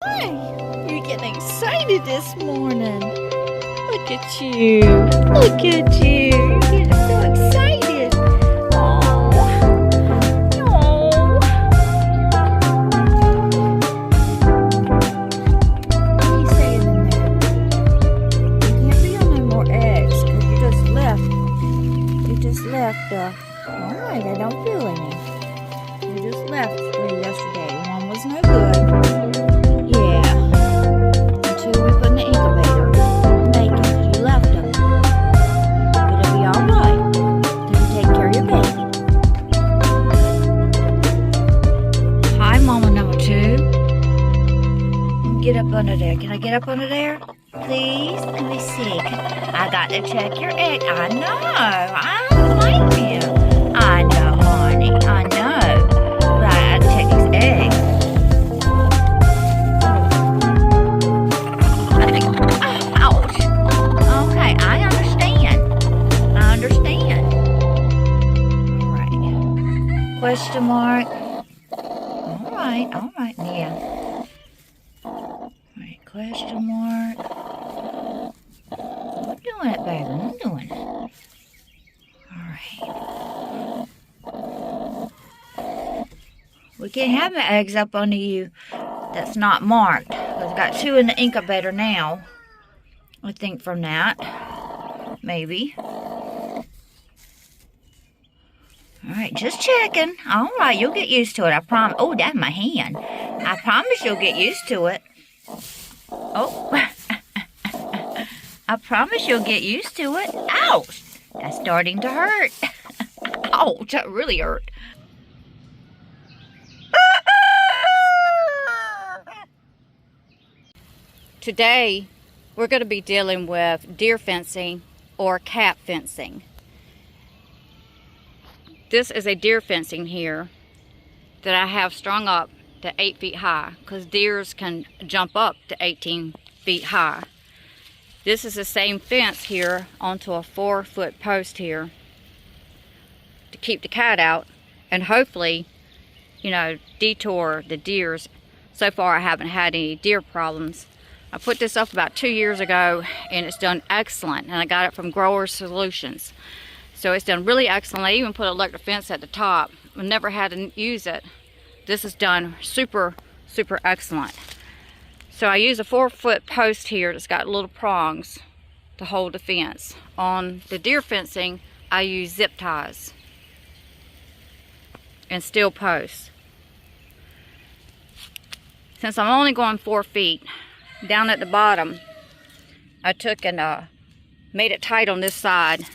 Hey, you're getting excited this morning. Look at you. Look at you. You're getting so excited. Oh. Oh. What are you saying in there? You can't be on no more eggs because you just left. Alright, I don't feel any. You just left 3 yesterday. One was no good. Get up under there. Can I get up under there? Please? Let me see. I got to check your egg. I know. I don't like him. I know, honey. I know. But I got to check his egg. Ouch. Okay, I understand. Alright. Question mark. Alright. Yeah. Question mark. I'm doing it, baby. I'm doing it. Alright. We can't have the eggs up under you that's not marked. I've got 2 in the incubator now. I think from that. Maybe. Alright, just checking. Alright, you'll get used to it. I promise. Oh, that's my hand. I promise you'll get used to it. Oh, I promise you'll get used to it. Ouch! That's starting to hurt. Ouch, that really hurt. Today, we're going to be dealing with deer fencing or cat fencing. This is a deer fencing here that I have strung up to 8 feet high, because deers can jump up to 18 feet high. This is the same fence here onto a 4-foot post here to keep the cat out and hopefully, detour the deers. So far I haven't had any deer problems. I put this up about 2 years ago and it's done excellent, and I got it from Grower Solutions. So it's done really excellent. I even put an electric fence at the top. I've never had to use it. This is done super excellent. So I use a 4-foot post here that's got little prongs to hold the fence. On the deer fencing, I use zip ties and steel posts. Since I'm only going 4 feet, down at the bottom, I took and made it tight on this side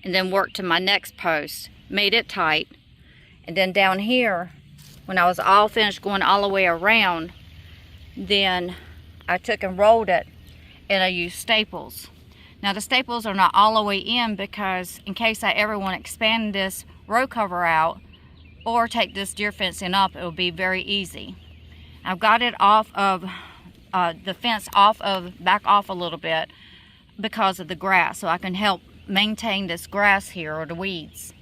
and then worked to my next post, made it tight, and then down here, when I was all finished going all the way around, then I took and rolled it, and I used staples. Now the staples are not all the way in because in case I ever want to expand this row cover out or take this deer fencing up, it will be very easy. I've got it off of the fence back off a little bit because of the grass, so I can help maintain this grass here or the weeds.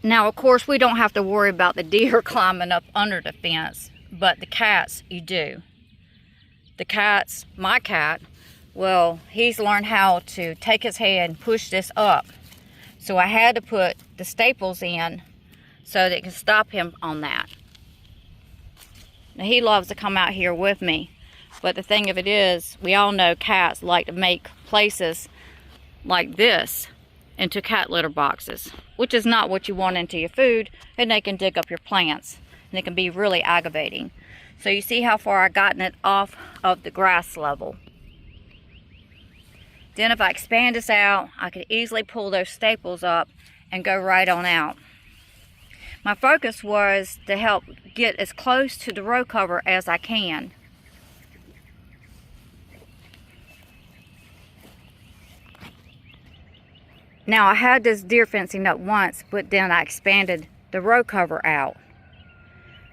Now, of course, we don't have to worry about the deer climbing up under the fence, but the cats, you do. The cats, my cat, well, he's learned how to take his head and push this up. So I had to put the staples in so that it can stop him on that. Now, he loves to come out here with me, but the thing of it is, we all know cats like to make places like this into cat litter boxes, which is not what you want into your food, and they can dig up your plants, and it can be really aggravating. So you see how far I've gotten it off of the grass level. Then if I expand this out, I could easily pull those staples up and go right on out. My focus was to help get as close to the row cover as I can. Now I had this deer fencing up once, but then I expanded the row cover out.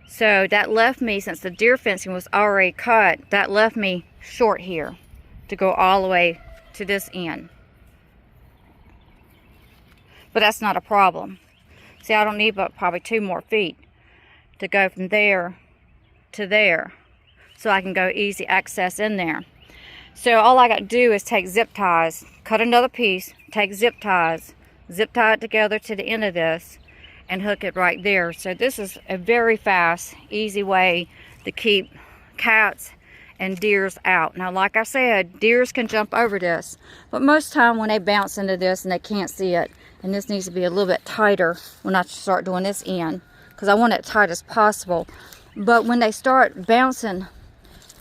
So that left me, since the deer fencing was already cut, that left me short here to go all the way to this end. But that's not a problem. See, I don't need but probably 2 more feet to go from there to there, so I can go easy access in there. So all I got to do is take zip ties, cut another piece, take zip ties, zip tie it together to the end of this, and hook it right there. So this is a very fast, easy way to keep cats and deers out. Now, like I said, deers can jump over this, but most time when they bounce into this and they can't see it, and this needs to be a little bit tighter when I start doing this end, because I want it tight as possible. But when they start bouncing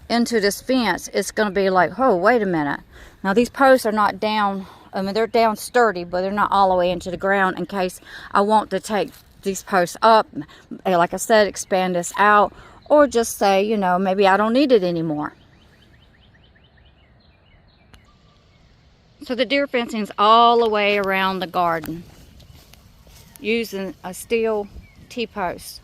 into this fence, it's going to be like, oh, wait a minute. Now, these posts are not down, I mean, they're down sturdy, but they're not all the way into the ground in case I want to take these posts up, like I said, expand this out, or just say, you know, maybe I don't need it anymore. So the deer fencing is all the way around the garden using a steel T-post.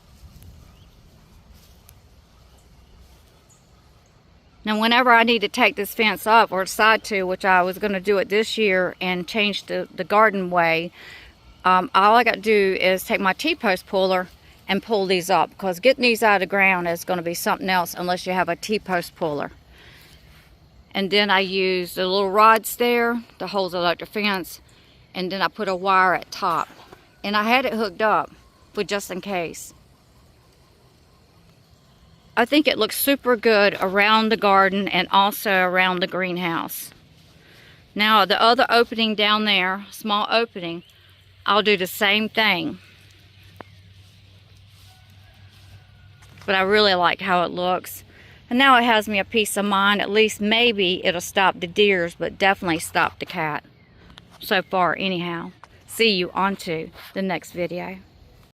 Now, whenever I need to take this fence up or decide to, which I was going to do it this year and change the garden way, all I got to do is take my T-post puller and pull these up, because getting these out of the ground is going to be something else unless you have a T-post puller. And then I use the little rods there to hold the electric fence, and then I put a wire at top. And I had it hooked up, but just in case. I think it looks super good around the garden and also around the greenhouse. Now, the other opening down there, small opening, I'll do the same thing. But I really like how it looks. And now it has me a peace of mind. At least maybe it'll stop the deers, but definitely stop the cat. So far, anyhow. See you on to the next video.